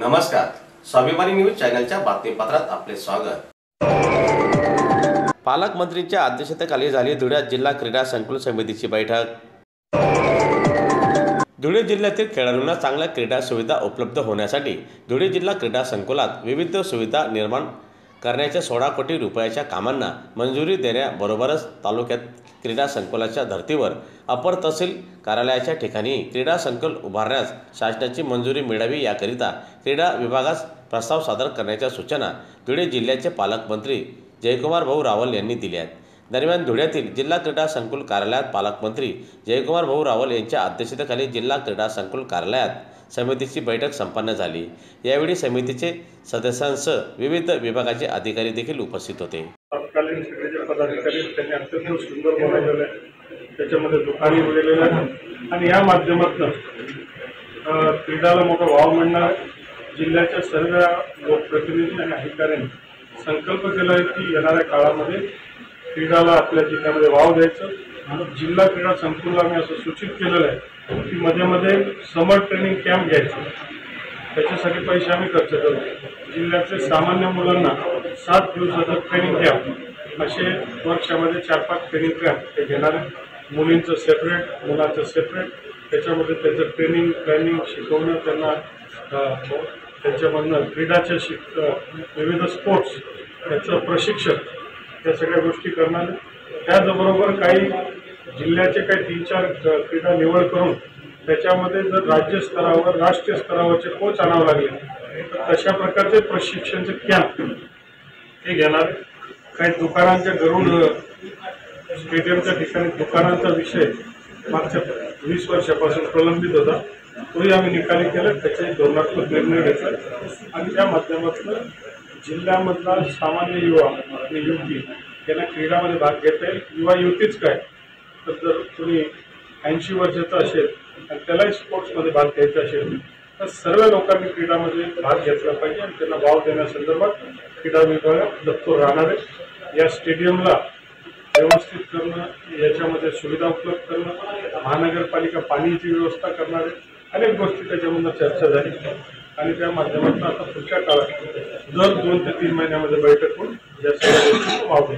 नमस्कार, स्वाभिमानी न्यूज चॅनलच्या बातमीपत्रात आपले स्वागत। पालकमंत्रींच्या अध्यक्षतेखाली झाली धुळ्यात जिल्हा क्रीडा संकुल समितीची बैठक। धुळे जिल्ह्यातील खेळाडूंना चांगल्या क्रीडा सुविधा उपलब्ध होण्यासाठी धुळे जिल्हा क्रीडा संकुलात विविध सुविधा निर्माण करण्याच्या 16 कोटी रुपयाच्या कामांना मंजुरी देण्याबरोबरच तालुक्यात क्रीडा संकुलाच्या धर्तीवर अपर तहसील कार्यालयाच्या ठिकाणी क्रीडा संकुल उभारण्यास शासनाची मंजुरी मिळावी याकरिता क्रीडा विभागास प्रस्ताव सादर करण्याच्या सूचना धुळे जिल्ह्याचे पालकमंत्री जयकुमार भाऊ रावल यांनी दिल्या आहेत। दरम्यान धुळ्यातील जिल्हा क्रीडा संकुल कार्यालयात पालकमंत्री जयकुमार भाऊ रावल यांच्या अध्यक्षतेखाली जिल्हा क्रीडा संकुल कार्यालयात समितीची बैठक संपन्न झाली। यावेळी समितीचे सदस्यांसह विविध विभागाचे अधिकारी देखील उपस्थित होते। तत्कालीन सगळे पदाधिकारी त्यांनी अत्यंत सुंदर बनवलेले त्याच्यामध्ये दुकानी वगैरे आणि या माध्यमातून क्रीडाला मोठा वाव मिळणार। जिल्ह्याच्या सर्व लोकप्रतिनिधी आणि अधिकाऱ्यांनी संकल्प केला आहे की येणाऱ्या काळामध्ये क्रीडाला आपल्या जिल्ह्यामध्ये वाव द्यायचं। जिल्हा क्रीडा संकुलला आम्ही असं सूचित केलेलं आहे की मध्ये मध्ये समर ट्रेनिंग कॅम्प घ्यायचे, त्याच्यासाठी पैसे आम्ही खर्च करतो। जिल्ह्यातल्या सामान्य मुलांना 7 दिवसाचा ट्रेनिंग कॅम्प असे वर्षामध्ये 4-5 ट्रेनिंग कॅम्प ते घेणारे, मुलींचं सेपरेट, मुलांचं सेपरेट, त्याच्यामध्ये त्याचं ट्रेनिंग प्लॅनिंग शिकवणं, त्यांना त्याच्यामधनं क्रीडाच्या विविध स्पोर्ट्स त्याचं प्रशिक्षण, त्या सगळ्या गोष्टी करणार। त्याचबरोबर काही जिल्ह्याचे काही 3-4 क्रीडा निवड करून त्याच्यामध्ये जर राज्य स्तरावर राष्ट्रीय स्तरावरचे कोच आणावे लागले तर तशा प्रकारचे प्रशिक्षणचे कॅम्प हे घेणार। काही दुकानांच्या गरुड स्टेडियमच्या ठिकाणी दुकानांचा विषय मागच्या 20 वर्षापासून प्रलंबित होता, तोही आम्ही निकाली केला, त्याचे धोरणात्मक निर्णय घेतला आणि त्या माध्यमातून जिल्ह्यामधला सामान्य युवा आणि युवती यांना क्रीडामध्ये भाग घेता येईल। युवा युवतीच काय तर जर कोणी 80 वर्षाचा असेल आणि त्यालाही स्पोर्ट्समध्ये भाग घ्यायचा असेल तर सर्व लोकांनी क्रीडामध्ये भाग घेतला पाहिजे आणि त्यांना वाव देण्यासंदर्भात क्रीडा विभाग तत्पर राहणार आहे। या स्टेडियमला व्यवस्थित करणं, याच्यामध्ये सुविधा उपलब्ध करणं, महानगरपालिका पाण्याची व्यवस्था करणार आहे, अनेक गोष्टी त्याच्यामधून चर्चा झाली आणि त्या माध्यमातून आता पुढच्या काळात दर 2 ते 3 महिन्यामध्ये बैठक होऊन या सगळ्या गोष्टी वाव